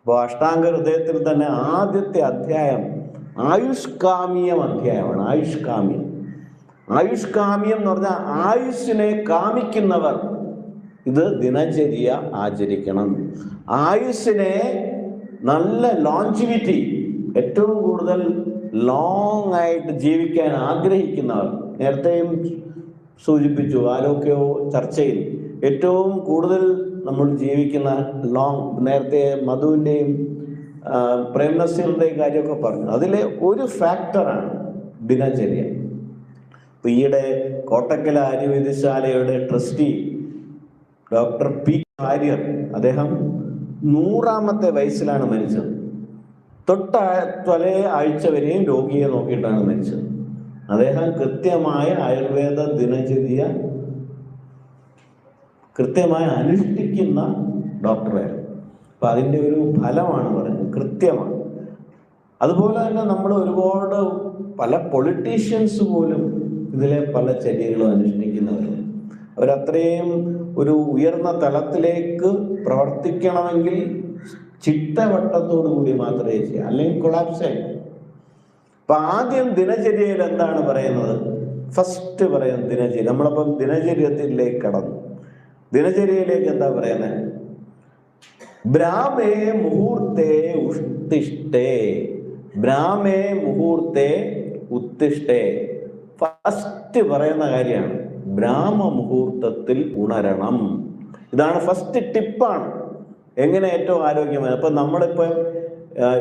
അപ്പോൾ അഷ്ടാംഗ ഹൃദയത്തിൽ തന്നെ ആദ്യത്തെ അധ്യായം ആയുഷ്കാമീയം അധ്യായമാണ്. ആയുഷ്കാമ്യം. ആയുഷ്കാമ്യം എന്ന് പറഞ്ഞാൽ ആയുസ്സിനെ കാമിക്കുന്നവർ ഇത് ദിനചര്യ ആചരിക്കണം. ആയുസ്സിനെ നല്ല ലോഞ്ചിവിറ്റി, ഏറ്റവും കൂടുതൽ ലോങ് ആയിട്ട് ജീവിക്കാൻ ആഗ്രഹിക്കുന്നവർ, നേരത്തെയും സൂചിപ്പിച്ചു ആരോഗ്യ ചർച്ചയിൽ, ഏറ്റവും കൂടുതൽ നമ്മൾ ജീവിക്കുന്ന ലോങ്, നേരത്തെ മധുവിൻ്റെയും പ്രേം നസീറിൻ്റെയും കാര്യമൊക്കെ പറഞ്ഞു. അതിലെ ഒരു ഫാക്ടറാണ് ദിനചര്യ. ഇപ്പം ഈയിടെ കോട്ടക്കൽ ആര്യവൈദ്യശാലയുടെ ട്രസ്റ്റി ഡോക്ടർ പി ആര്യർ, അദ്ദേഹം 100ാമത്തെ വയസ്സിലാണ് മരിച്ചത്. തലേ ആഴ്ച വരെയും രോഗിയെ നോക്കിയിട്ടാണ് മരിച്ചത്. അദ്ദേഹം കൃത്യമായ ആയുർവേദ ദിനചര്യ കൃത്യമായി അനുഷ്ഠിക്കുന്ന ഡോക്ടറായിരുന്നു. അപ്പം അതിൻ്റെ ഒരു ഫലമാണ് പറയുന്നത്, കൃത്യമാണ്. അതുപോലെ തന്നെ നമ്മൾ ഒരുപാട് പല പൊളിറ്റീഷ്യൻസ് പോലും ഇതിലെ പല ചര്യകളും അനുഷ്ഠിക്കുന്നവരുണ്ട്. അവരത്രയും ഒരു ഉയർന്ന തലത്തിലേക്ക് പ്രവർത്തിക്കണമെങ്കിൽ ചിട്ടവട്ടത്തോടു കൂടി മാത്രമേ ചെയ്യാം, അല്ലെങ്കിൽ കൊളാപ്സ് ആയി. അപ്പൊ ആദ്യം ദിനചര്യയിൽ എന്താണ് പറയുന്നത്? ഫസ്റ്റ് പറയുന്നത് ദിനചര്യ. നമ്മളപ്പം ദിനചര്യത്തിലേക്ക് കടന്നു. ദിനചര്യയിലേക്ക് എന്താ പറയുന്നത്? ബ്രാഹ്മേ മുഹൂർത്തേ ഉത്തിഷ്ഠേ, ബ്രാഹ്മേ മുഹൂർത്തേ ഉത്തിഷ്ഠേ. ഫസ്റ്റ് പറയുന്ന കാര്യമാണ് ബ്രാഹ്മ മുഹൂർത്തത്തിൽ ഉണരണം. ഇതാണ് ഫസ്റ്റ് ടിപ്പാണ്. എങ്ങനെ ഏറ്റവും ആരോഗ്യമായി. അപ്പം നമ്മളിപ്പോൾ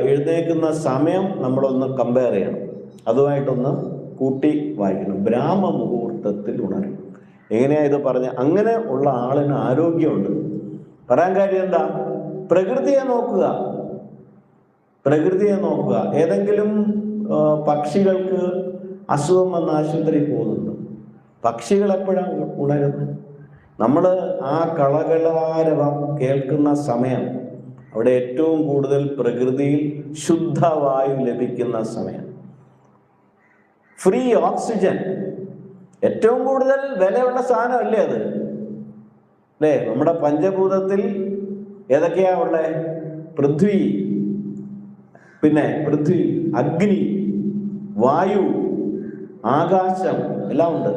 എഴുന്നേൽക്കുന്ന സമയം നമ്മളൊന്ന് കമ്പയർ ചെയ്യണം, അതുമായിട്ടൊന്ന് കൂട്ടി വായിക്കണം. ബ്രാഹ്മ മുഹൂർത്തത്തിൽ ഉണരണം. എങ്ങനെയാ ഇത് പറഞ്ഞ? അങ്ങനെ ഉള്ള ആളിന് ആരോഗ്യമുണ്ട്. പറയാൻ കാര്യം എന്താ? പ്രകൃതിയെ നോക്കുക, പ്രകൃതിയെ നോക്കുക. ഏതെങ്കിലും പക്ഷികൾക്ക് അസുഖം വന്ന് ആശുപത്രിയിൽ പോകുന്നുണ്ട്. പക്ഷികൾ എപ്പോഴാണ് ഉണരുന്നത്? നമ്മൾ ആ കളകളാരവം കേൾക്കുന്ന സമയം, അവിടെ ഏറ്റവും കൂടുതൽ പ്രകൃതിയിൽ ശുദ്ധവായു ലഭിക്കുന്ന സമയം, ഫ്രീ ഓക്സിജൻ, ഏറ്റവും കൂടുതൽ വിലയുള്ള സാധനമല്ലേ അത്, അല്ലേ? നമ്മുടെ പഞ്ചഭൂതത്തിൽ ഏതൊക്കെയാ ഉള്ളത്? പൃഥ്വി, പിന്നെ പൃഥ്വി, അഗ്നി, വായു, ആകാശം എല്ലാം ഉണ്ട്,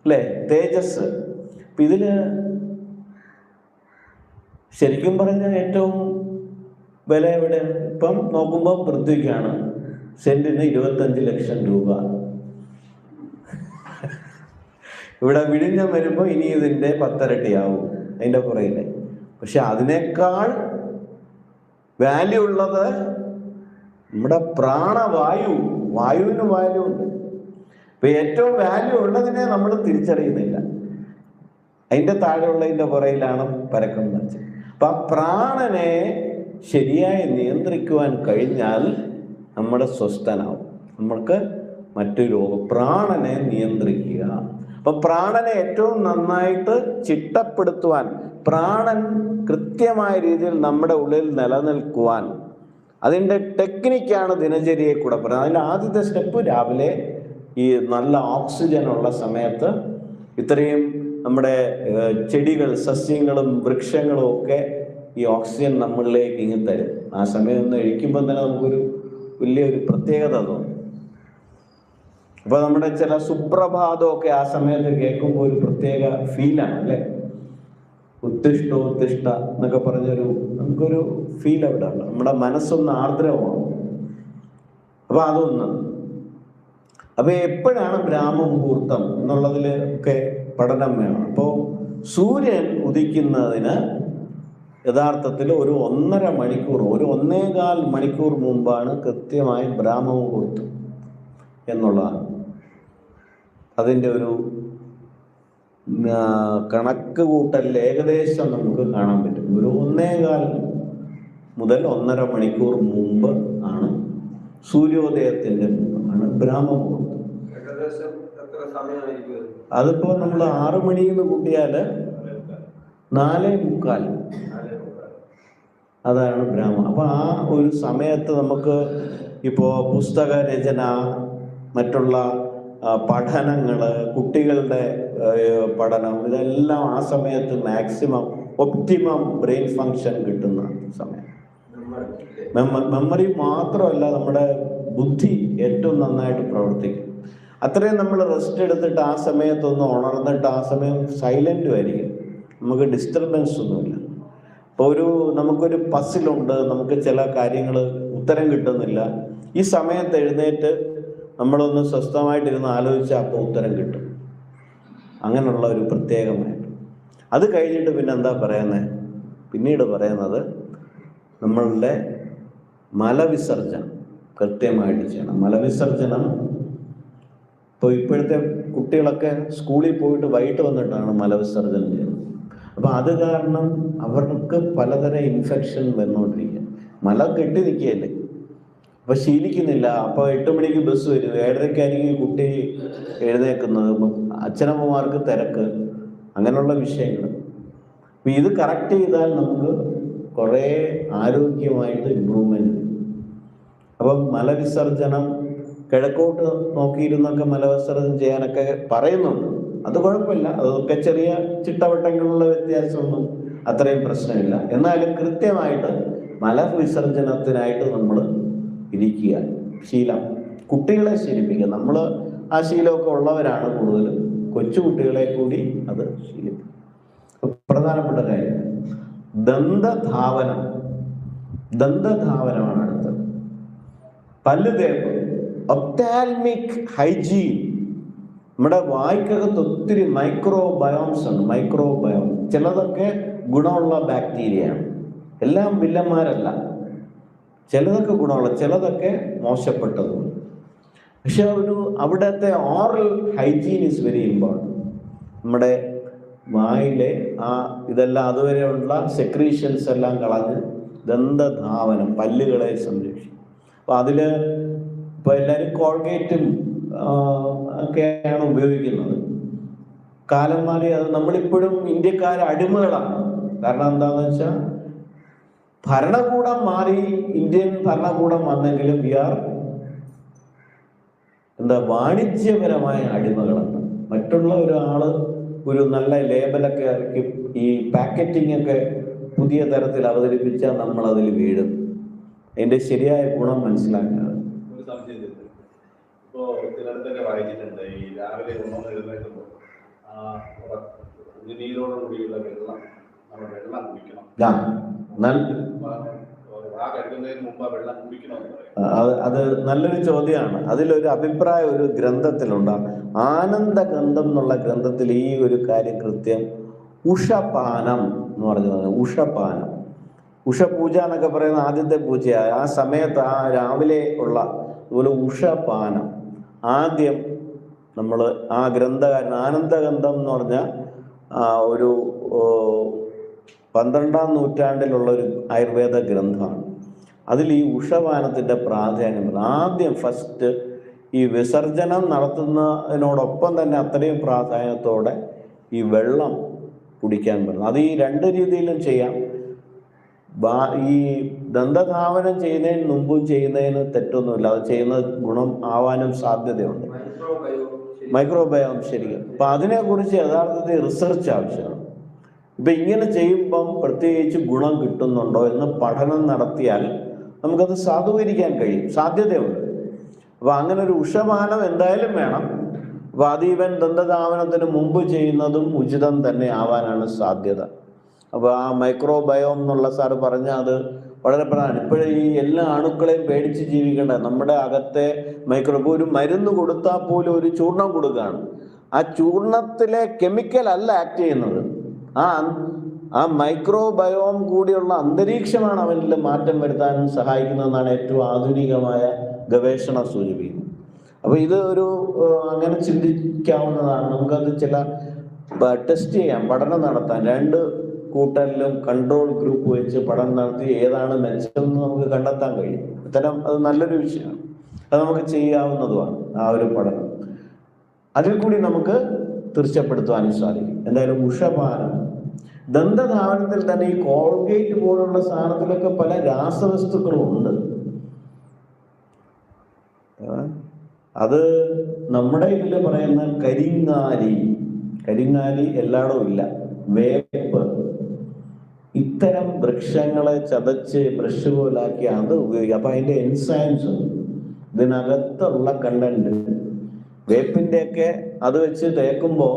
അല്ലേ? തേജസ്. ഇതില് ശരിക്കും പറഞ്ഞാൽ ഏറ്റവും വില എവിടെ? ഇപ്പം നോക്കുമ്പോൾ പൃഥ്വിക്കാണ് സെന്റിന് 25 ലക്ഷം രൂപ. ഇവിടെ വിഴിഞ്ഞം വരുമ്പോൾ ഇനി ഇതിന്റെ 10 ഇരട്ടിയാവും അതിന്റെ പുറകില്. പക്ഷെ അതിനേക്കാൾ വാല്യൂ ഉള്ളത് നമ്മുടെ പ്രാണവായു. വായുവിന് വാല്യൂ ഉണ്ട്. ഇപ്പൊ ഏറ്റവും വാല്യൂ ഉള്ളതിനെ നമ്മൾ തിരിച്ചറിയുന്നില്ല. അതിന്റെ താഴെയുള്ളതിന്റെ പുറയിലാണ് പരക്കുന്നത്. അപ്പൊ ആ പ്രാണനെ ശരിയായി നിയന്ത്രിക്കുവാൻ കഴിഞ്ഞാൽ നമ്മൾ സ്വസ്ഥനാവും. നമ്മൾക്ക് മറ്റു രോഗം, പ്രാണനെ നിയന്ത്രിക്കുക. അപ്പൊ പ്രാണനെ ഏറ്റവും നന്നായിട്ട് ചിട്ടപ്പെടുത്തുവാൻ, പ്രാണൻ കൃത്യമായ രീതിയിൽ നമ്മുടെ ഉള്ളിൽ നിലനിൽക്കുവാൻ, അതിൻ്റെ ടെക്നിക്കാണ് ദിനചര്യയെ കൂടെ പറയുന്നത്. അതിൻ്റെ ആദ്യത്തെ സ്റ്റെപ്പ് രാവിലെ ഈ നല്ല ഓക്സിജൻ ഉള്ള സമയത്ത് ഇത്രയും നമ്മുടെ ചെടികൾ, സസ്യങ്ങളും വൃക്ഷങ്ങളും ഒക്കെ ഈ ഓക്സിജൻ നമ്മളിലേക്ക് ഇങ്ങ് തരും. ആ സമയം ഒന്ന് കഴിക്കുമ്പോൾ തന്നെ നമുക്കൊരു വലിയൊരു പ്രത്യേകത തോന്നും. അപ്പൊ നമ്മുടെ ചില സുപ്രഭാതമൊക്കെ ആ സമയത്ത് കേൾക്കുമ്പോൾ ഒരു പ്രത്യേക ഫീലാണ്, അല്ലേ? ഉത്തിഷ്ഠ എന്നൊക്കെ പറഞ്ഞൊരു നമുക്കൊരു ഫീൽ അവിടെ ഉണ്ട്. നമ്മുടെ മനസ്സൊന്ന് ആർദ്രമാണ്. അപ്പൊ അതൊന്ന്. അപ്പൊ എപ്പോഴാണ് ബ്രാഹ്മ മുഹൂർത്തം എന്നുള്ളതിൽ ഒക്കെ പഠനം വേണം. അപ്പോൾ സൂര്യൻ ഉദിക്കുന്നതിന് യഥാർത്ഥത്തിൽ ഒരു 1.5 മണിക്കൂർ, ഒരു 1.25 മണിക്കൂർ മുമ്പാണ് കൃത്യമായി ബ്രാഹ്മ മുഹൂർത്തം എന്നുള്ളതാണ്. അതിൻ്റെ ഒരു കണക്ക് കൂട്ടൽ ഏകദേശം നമുക്ക് കാണാൻ പറ്റും. ഒരു 1.25 മുതൽ 1.5 മണിക്കൂർ മുമ്പ് ആണ്, സൂര്യോദയത്തിന്റെ മുമ്പ് ആണ് ബ്രാഹ്മ മുഹൂർത്തം. അതിപ്പോ നമ്മൾ 6 മണിന്ന് കൂട്ടിയാല് 4:45 അതാണ് ബ്രാഹ്മ. അപ്പൊ ആ ഒരു സമയത്ത് നമുക്ക് ഇപ്പോ പുസ്തക രചന, മറ്റുള്ള പഠനങ്ങള്, കുട്ടികളുടെ പഠനം, ഇതെല്ലാം ആ സമയത്ത് മാക്സിമം ഒപ്റ്റിമം ബ്രെയിൻ ഫങ്ഷൻ കിട്ടുന്ന സമയം. മെമ്മറി മാത്രമല്ല, നമ്മുടെ ബുദ്ധി ഏറ്റവും നന്നായിട്ട് പ്രവർത്തിക്കും. അത്രയും നമ്മൾ റെസ്റ്റ് എടുത്തിട്ട് ആ സമയത്തൊന്ന് ഉണർന്നിട്ട് ആ സമയം സൈലൻറ്റും ആയിരിക്കും, നമുക്ക് ഡിസ്റ്റർബൻസ് ഒന്നുമില്ല. ഇപ്പോൾ നമുക്കൊരു പസിലുണ്ട്, നമുക്ക് ചില കാര്യങ്ങൾ ഉത്തരം കിട്ടുന്നില്ല, ഈ സമയത്ത് എഴുന്നേറ്റ് നമ്മളൊന്ന് സ്വസ്ഥമായിട്ടിരുന്ന് ആലോചിച്ചാൽ അപ്പോൾ ഉത്തരം കിട്ടും. അങ്ങനെയുള്ള ഒരു പ്രത്യേകമായിട്ട്. അത് കഴിഞ്ഞിട്ട് പിന്നെ എന്താ പറയുന്നത്? പിന്നീട് പറയുന്നത് നമ്മളുടെ മലവിസർജനം കൃത്യമായിട്ട് ചെയ്യണം. മലവിസർജനം ഇപ്പോഴത്തെ കുട്ടികളൊക്കെ സ്കൂളിൽ പോയിട്ട് വൈകിട്ട് വന്നിട്ടാണ് മലവിസർജനം ചെയ്യുന്നത്. അപ്പോൾ അത് കാരണം അവർക്ക് പലതരം ഇൻഫെക്ഷൻ വന്നുകൊണ്ടിരിക്കുക. മല കെട്ടി നിൽക്കുകയല്ലേ, അപ്പോൾ ശീലിക്കുന്നില്ല. അപ്പോൾ 8 മണിക്ക് ബസ് വരും, 7:30 കുട്ടി എഴുന്നേക്കുന്നത്, അച്ഛനമ്മമാർക്ക് തിരക്ക്, അങ്ങനെയുള്ള വിഷയങ്ങൾ. അപ്പം ഇത് കറക്റ്റ് ചെയ്താൽ നമുക്ക് കുറേ ആരോഗ്യമായിട്ട് ഇമ്പ്രൂവ്മെൻറ്റ്. അപ്പം മലവിസർജനം കിഴക്കോട്ട് നോക്കിയിരുന്നൊക്കെ മലവിസർജനം ചെയ്യാനൊക്കെ പറയുന്നുണ്ട്, അത് കുഴപ്പമില്ല. അതൊക്കെ ചെറിയ ചിട്ടവട്ടങ്ങളുള്ള വ്യത്യാസമൊന്നും അത്രയും പ്രശ്നമില്ല. എന്നാലും കൃത്യമായിട്ട് മലവിസർജനത്തിനായിട്ട് നമ്മൾ ഇരിക്കുക, ശീലം കുട്ടികളെ ശീലിപ്പിക്കുക. നമ്മൾ ആ ശീലമൊക്കെ ഉള്ളവരാണ് കൂടുതലും, കൊച്ചുകുട്ടികളെ കൂടി അത് ശീലിപ്പിക്കും. പ്രധാനപ്പെട്ട കാര്യം ദന്തധാവനമാണ് അടുത്തത്. പല്ല് തേപ്പ്, ഒപ്താൽമിക് ഹൈജീൻ. നമ്മുടെ വായ്ക്കകത്ത് ഒത്തിരി മൈക്രോബയോംസ് ഉണ്ട്. മൈക്രോബയോം ചിലതൊക്കെ ഗുണമുള്ള ബാക്ടീരിയയാണ്, എല്ലാം വില്ലന്മാരല്ല. ചിലതൊക്കെ ഗുണമുള്ള, ചിലതൊക്കെ മോശപ്പെട്ടതും. പക്ഷെ അവിടുത്തെ oral hygiene is very important. നമ്മുടെ വായിലെ ഇതെല്ലാം അതുവരെയുള്ള സെക്രീഷൻസ് എല്ലാം കളഞ്ഞ് ദന്തധാവനം, പല്ലുകളെ സംരക്ഷിക്കും. അപ്പോൾ ഇപ്പോൾ എല്ലാവരും കോൾഗേറ്റും ഒക്കെയാണ് ഉപയോഗിക്കുന്നത്. കാലം മാറി. അത് നമ്മളിപ്പോഴും ഇന്ത്യക്കാർ അടിമകളാണ്. കാരണം എന്താണെന്ന് വെച്ചാൽ ഭരണകൂടം മാറി, ഇന്ത്യൻ ഭരണകൂടം വന്നെങ്കിലും വാണിജ്യപരമായ അടിമകളാണ്. മറ്റുള്ള ഒരാള് ഒരു നല്ല ലേബലൊക്കെ ഇറക്കി ഈ പാക്കറ്റിംഗ് ഒക്കെ പുതിയ തരത്തിൽ അവതരിപ്പിച്ചാൽ നമ്മൾ അതിൽ വീഴും. അതിന്റെ ശരിയായ ഗുണം മനസ്സിലാക്കുന്നത്. ഒരു സംശയം ഇപ്പോൾ ചിലടത്തൊക്കെ വായിച്ചിട്ടുണ്ട്, ഈ രാവിലെ എഴുന്നേൽക്കുമ്പോൾ ഉമിനീരോടുകൂടിയുള്ള വെള്ളം കുടിക്കണം. അത് നല്ലൊരു ചോദ്യമാണ്. അതിലൊരു അഭിപ്രായം ഒരു ഗ്രന്ഥത്തിലുണ്ട്, ആനന്ദഗന്ധം എന്നുള്ള ഗ്രന്ഥത്തിൽ ഈ ഒരു കാര്യം കൃത്യം ഉഷപാനം എന്ന് പറഞ്ഞത്. ഉഷപാനം, ഉഷപൂജ എന്നൊക്കെ പറയുന്ന ആദ്യത്തെ പൂജയാണ്. ആ സമയത്ത് ആ രാവിലെ ഉള്ള അതുപോലെ ഉഷപാനം ആദ്യം നമ്മൾ ആ ഗ്രന്ഥകാരൻ, ആനന്ദഗന്ധം എന്ന് പറഞ്ഞ ഒരു 12ാം നൂറ്റാണ്ടിലുള്ള ഒരു ആയുർവേദ ഗ്രന്ഥമാണ്. അതിൽ ഈ ഉഷപാനത്തിൻ്റെ പ്രാധാന്യം ആദ്യം ഫസ്റ്റ് ഈ വിസർജനം നടത്തുന്നതിനോടൊപ്പം തന്നെ അത്രയും പ്രാധാന്യത്തോടെ ഈ വെള്ളം കുടിക്കാൻ പറ്റും. അത് ഈ 2 രീതിയിലും ചെയ്യാം. ഈ ദന്തധാവനം ചെയ്യുന്നതിന് മുമ്പും ചെയ്യുന്നതിന് തെറ്റൊന്നുമില്ല. അത് ചെയ്യുന്ന ഗുണം ആവാനും സാധ്യതയുണ്ട്. മൈക്രോബയോം ശരിക്കും. അപ്പം അതിനെക്കുറിച്ച് യഥാർത്ഥത്തിൽ റിസർച്ച് ആവശ്യമാണ്. ഇപ്പം ഇങ്ങനെ ചെയ്യുമ്പം പ്രത്യേകിച്ച് ഗുണം കിട്ടുന്നുണ്ടോ എന്ന് പഠനം നടത്തിയാൽ നമുക്കത് സാധൂകരിക്കാൻ കഴിയും, സാധ്യതയുണ്ട്. അപ്പോൾ അങ്ങനെ ഒരു ഉഷപാനം എന്തായാലും വേണം. അപ്പോൾ അത് ഈവൻ ദന്തധാവനത്തിന് മുമ്പ് ചെയ്യുന്നതും ഉചിതം തന്നെ ആവാനാണ് സാധ്യത. അപ്പോൾ ആ മൈക്രോബയോം എന്നുള്ള സാറ് പറഞ്ഞാൽ അത് വളരെ പ്രധാനം. ഇപ്പോഴും ഈ എല്ലാ അണുക്കളെയും പേടിച്ച് ജീവിക്കേണ്ട, നമ്മുടെ അകത്തെ ഒരു മരുന്ന് കൊടുത്താൽ പോലും ഒരു ചൂർണം കൊടുക്കുകയാണ്. ആ ചൂർണത്തിലെ കെമിക്കൽ അല്ല ആക്ട് ചെയ്യുന്നത്, ആ മൈക്രോബയോം കൂടിയുള്ള അന്തരീക്ഷമാണ് അവനിൽ മാറ്റം വരുത്താനും സഹായിക്കുന്നതെന്നാണ് ഏറ്റവും ആധുനികമായ ഗവേഷണം സൂചിപ്പിക്കുന്നത്. അപ്പോൾ ഇത് അങ്ങനെ ചിന്തിക്കാവുന്നതാണ്. നമുക്കത് ചില ടെസ്റ്റ് ചെയ്യാം, പഠനം നടത്താൻ. 2 കൂട്ടരിലും കൺട്രോൾ ഗ്രൂപ്പ് വെച്ച് പഠനം നടത്തി ഏതാണ് മെച്ചമെന്ന് നമുക്ക് കണ്ടെത്താൻ കഴിയും. അത് നല്ലൊരു വിഷയമാണ്. അത് നമുക്ക് ചെയ്യാവുന്നതുമാണ് ആ ഒരു പഠനം. അതിൽ കൂടി നമുക്ക് തീർച്ചപ്പെടുത്തുവാനും സാധിക്കും. എന്തായാലും ഉഷപാനം, ദന്തധാവനത്തിൽ തന്നെ ഈ കോൾഗേറ്റ് പോലുള്ള സാധനത്തിലൊക്കെ പല രാസവസ്തുക്കളും ഉണ്ട്. അത് നമ്മുടെ ഇതിൽ പറയുന്ന കരിങ്ങാലി എല്ലായിടവും ഇല്ല. വേപ്പ്, ഇത്തരം വൃക്ഷങ്ങളെ ചതച്ച് ബ്രഷ് പോലാക്കി അത് ഉപയോഗിക്കുക. അപ്പൊ അതിന്റെ എൻസൈംസ്, ഇതിനകത്തുള്ള കണ്ടന്റ്, വേപ്പിന്റെ ഒക്കെ അത് വെച്ച് തേക്കുമ്പോൾ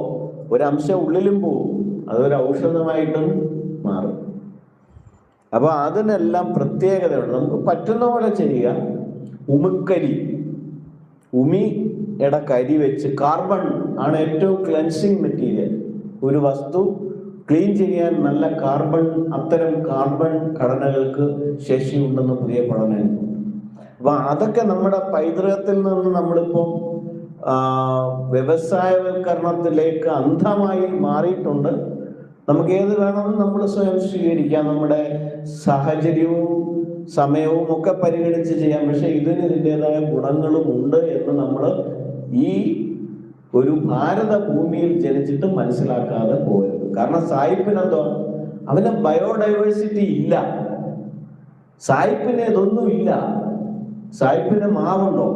ഒരംശം ഉള്ളിലും പോവും, അതൊരു ഔഷധമായിട്ടും മാറും. അപ്പൊ അതിനെല്ലാം പ്രത്യേകതയുണ്ട്. നമുക്ക് പറ്റുന്ന പോലെ ചെയ്യുക. ഉമിക്കരി, ഉമിയുടെ കരി വെച്ച്, കാർബൺ ആണ് ഏറ്റവും ക്ലെൻസിങ് മെറ്റീരിയൽ. ഒരു വസ്തു ക്ലീൻ ചെയ്യാൻ നല്ല കാർബൺ, അത്തരം കാർബൺ ഘടനകൾക്ക് ശേഷിയുണ്ടെന്ന് പുതിയ പഠനമുണ്ട്. അപ്പൊ അതൊക്കെ നമ്മുടെ പൈതൃകത്തിൽ നിന്ന് നമ്മളിപ്പം വ്യവസായവൽക്കരണത്തിലേക്ക് അന്ധമായി മാറിയിട്ടുണ്ട്. നമുക്ക് ഏത് വേണമെന്ന് നമ്മൾ സ്വയം സ്വീകരിക്കാം, നമ്മുടെ സാഹചര്യവും സമയവും ഒക്കെ പരിഗണിച്ച് ചെയ്യാം. പക്ഷെ ഇതിന് ഇതിൻ്റെതായ ഗുണങ്ങളും ഉണ്ട് എന്ന് നമ്മൾ ഈ ഒരു ഭാരത ഭൂമിയിൽ ജനിച്ചിട്ട് മനസ്സിലാക്കാതെ പോയത്. കാരണം സായിപ്പിനെന്തോ, അവന് ബയോഡൈവേഴ്സിറ്റി ഇല്ല, സായിപ്പിന് ഇതൊന്നും ഇല്ല. സായിപ്പിന് മാവുണ്ടോ?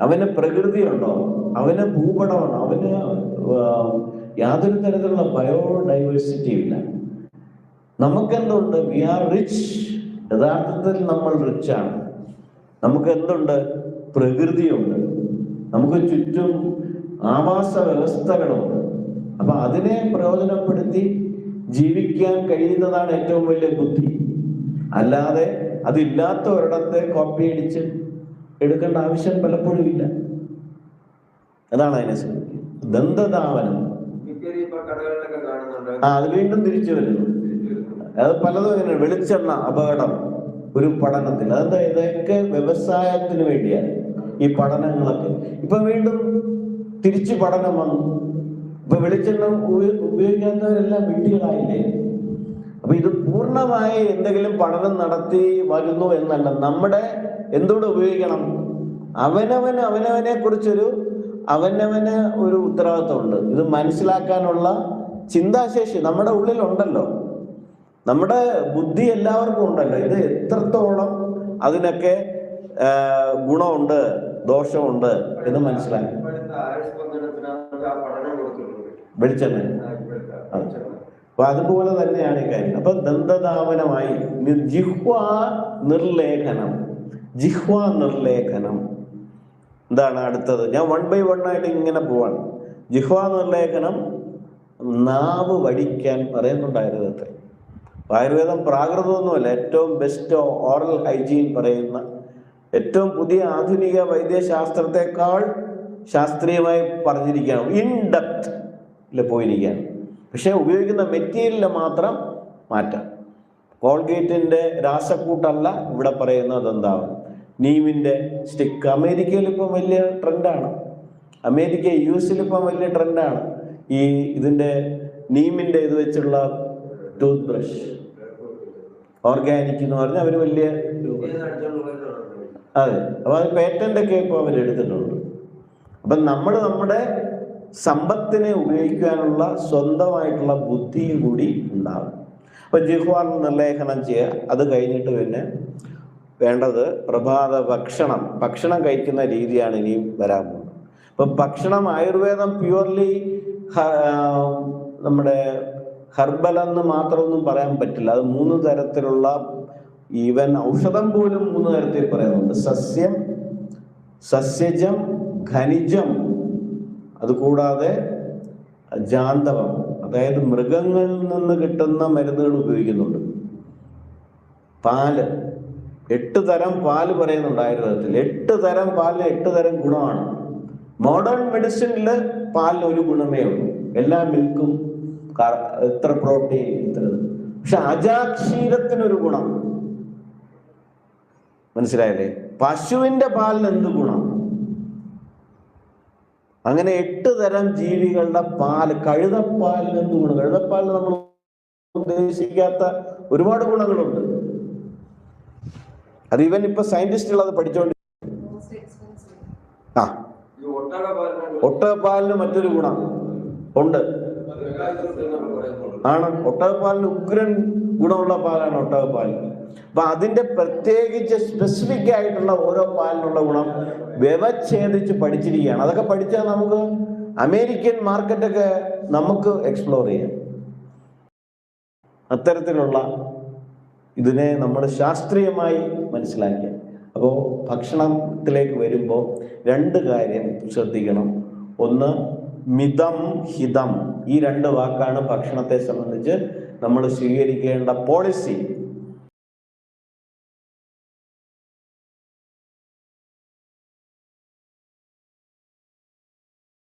അവന് പ്രകൃതിയുണ്ടോ? അവന് ഭൂപടമുണ്ടോ? അവന് യാതൊരു തരത്തിലുള്ള ബയോഡൈവേഴ്സിറ്റി ഇല്ല. നമുക്കെന്തുണ്ട്? We are rich. യഥാർത്ഥത്തിൽ നമ്മൾ റിച്ചാണ്. നമുക്ക് എന്തുണ്ട്? പ്രകൃതിയുണ്ട്, നമുക്ക് ചുറ്റും ആവാസ വ്യവസ്ഥകളുണ്ട്. അപ്പൊ അതിനെ പ്രയോജനപ്പെടുത്തി ജീവിക്കാൻ കഴിയുന്നതാണ് ഏറ്റവും വലിയ ബുദ്ധി. അല്ലാതെ അതില്ലാത്ത ഒരിടത്തെ കോപ്പി അടിച്ച് എടുക്കേണ്ട ആവശ്യം പലപ്പോഴും ഇല്ല. അതാണ് അതിനെ ശ്രമിക്കുക. ദന്തധാവനം അത് വീണ്ടും തിരിച്ചു വരുന്നു. അത് പലതും എങ്ങനെയാണ്? വെളിച്ചെണ്ണ അപകടം ഒരു പഠനത്തിൽ, അതെന്താ? ഇതൊക്കെ വ്യവസായത്തിന് വേണ്ടിയാണ് ഈ പഠനങ്ങളൊക്കെ. ഇപ്പൊ വീണ്ടും തിരിച്ചു പഠനം വന്നു. ഇപ്പൊ വെളിച്ചെണ്ണ ഉപയോഗിക്കാത്തവരെല്ലാം വിഡ്ഢികളായില്ലേ? അപ്പൊ ഇത് പൂർണ്ണമായി എന്തെങ്കിലും പഠനം നടത്തി വരുന്നു എന്നല്ല. നമ്മുടെ എന്തുകൊണ്ട് ഉപയോഗിക്കണം? അവനവനെ കുറിച്ചൊരു അവനവന് ഒരു ഉത്തരവാദിത്വമുണ്ട്. ഇത് മനസ്സിലാക്കാനുള്ള ചിന്താശേഷി നമ്മുടെ ഉള്ളിലുണ്ടല്ലോ, നമ്മുടെ ബുദ്ധി എല്ലാവർക്കും ഉണ്ടല്ലോ. ഇത് എത്രത്തോളം അതിനൊക്കെ ഗുണമുണ്ട് ദോഷമുണ്ട് എന്ന് മനസ്സിലാക്കി. വെളിച്ചെണ്ണ അപ്പൊ അതുപോലെ തന്നെയാണ് ഈ കാര്യം. അപ്പൊ ദന്തധാവനമായി ജിഹ്വാ നിർലേഖനം. ജിഹ്വാ നിർലേഖനം എന്താണ് അടുത്തത്? ഞാൻ 1 by 1 ആയിട്ട് ഇങ്ങനെ പോവാണ്. ജിഹ്വാ നിർലേഖനം, നാവ് വടിക്കാൻ പറയുന്നുണ്ട് ആയുർവേദത്തെ. ആയുർവേദം പ്രാകൃതമൊന്നുമല്ല, ഏറ്റവും ബെസ്റ്റ് ഓറൽ ഹൈജീൻ പറയുന്ന, ഏറ്റവും പുതിയ ആധുനിക വൈദ്യശാസ്ത്രത്തെക്കാൾ ശാസ്ത്രീയമായി പറഞ്ഞിരിക്കുകയാണ്, ഇൻ ഡെപ്ത് പോയിരിക്കുകയാണ്. പക്ഷെ ഉപയോഗിക്കുന്ന മെറ്റീരിയലിൽ മാത്രം മാറ്റാം. കോൾഗേറ്റിന്റെ രാസക്കൂട്ടല്ല ഇവിടെ പറയുന്നത്. എന്താണ്? നീമിന്റെ സ്റ്റിക്ക്. അമേരിക്കയിൽ ഇപ്പം വലിയ ട്രെൻഡാണ്. അമേരിക്ക US ഇപ്പം വലിയ ട്രെൻഡാണ് ഈ ഇതിന്റെ നീമിന്റെ ഇത് വെച്ചുള്ള ടൂത്ത് ബ്രഷ്. ഓർഗാനിക് എന്ന് പറഞ്ഞാൽ അവർ വലിയ, അതെ. അപ്പൊ അത് പേറ്റന്റ് ഒക്കെ ഇപ്പോൾ അവർ എടുത്തിട്ടുണ്ട്. അപ്പൊ നമ്മൾ നമ്മുടെ സമ്പത്തിനെ ഉപയോഗിക്കാനുള്ള സ്വന്തമായിട്ടുള്ള ബുദ്ധിയും കൂടി ഉണ്ടാകും. അപ്പൊ ജിഹ്വാ നിർലേഖനം ചെയ്യുക. അത് കഴിഞ്ഞിട്ട് പിന്നെ വേണ്ടത് പ്രഭാത ഭക്ഷണം കഴിക്കുന്ന രീതിയാണ് ഇനിയും വരാൻ പോകുന്നത്. അപ്പൊ ഭക്ഷണം ആയുർവേദം പ്യുവർലി നമ്മുടെ ഹെർബൽ മാത്രമൊന്നും പറയാൻ പറ്റില്ല. അത് 3 തരത്തിലുള്ള, ഈവൻ ഔഷധം പോലും 3 തരത്തിൽ പറയുന്നുണ്ട്. സസ്യം, സസ്യജം, ഖനിജം, അതുകൂടാതെ ജാന്തവം, അതായത് മൃഗങ്ങളിൽ നിന്ന് കിട്ടുന്ന മരുന്നുകൾ ഉപയോഗിക്കുന്നുണ്ട്. പാല്, 8 തരം പാല് പറയുന്നുണ്ട് ആയുർവേദത്തിൽ. 8 തരം പാലിന് 8 തരം ഗുണമാണ്. മോഡേൺ മെഡിസിനിൽ പാലിന് ഒരു ഗുണമേ ഉള്ളൂ, എല്ലാ മിൽക്കും ഇത്ര പ്രോട്ടീൻ ഇത്ര. പക്ഷെ അജാക്ഷീരത്തിനൊരു ഗുണം, മനസ്സിലായില്ലേ? പശുവിന്റെ പാലിന് എന്ത് ഗുണം? അങ്ങനെ 8 തരം ജീവികളുടെ പാല്. കഴുതപ്പാലിന് എന്ത് ഗുണം? കഴുതപ്പാലിന് നമ്മൾ ഉദ്ദേശിക്കാത്ത ഒരുപാട് ഗുണങ്ങളുണ്ട്. അത് ഇവൻ ഇപ്പൊ സയന്റിസ്റ്റുകൾ അത് പഠിച്ചോണ്ട്. ഒട്ടകപ്പാലിന് മറ്റൊരു ഗുണം ഉണ്ട് ആണ്. ഒട്ടകപ്പാലിന് ഉഗ്രൻ ഗുണമുള്ള പാലാണ് ഒട്ടകപ്പാലിന്. അപ്പൊ അതിന്റെ പ്രത്യേകിച്ച് സ്പെസിഫിക് ആയിട്ടുള്ള ഓരോ പാലിനുള്ള ഗുണം വ്യവച്ഛേദിച്ച് പഠിച്ചിരിക്കുകയാണ്. അതൊക്കെ പഠിച്ചാൽ നമുക്ക് അമേരിക്കൻ മാർക്കറ്റൊക്കെ നമുക്ക് എക്സ്പ്ലോർ ചെയ്യാം. അത്തരത്തിലുള്ള ഇതിനെ നമ്മൾ ശാസ്ത്രീയമായി മനസ്സിലാക്കിയ. അപ്പോൾ ഭക്ഷണത്തിലേക്ക് വരുമ്പോൾ 2 കാര്യം ശ്രദ്ധിക്കണം. ഒന്ന്, മിതം, ഹിതം. ഈ 2 വാക്കാണ് ഭക്ഷണത്തെ സംബന്ധിച്ച് നമ്മൾ സ്വീകരിക്കേണ്ട പോളിസി.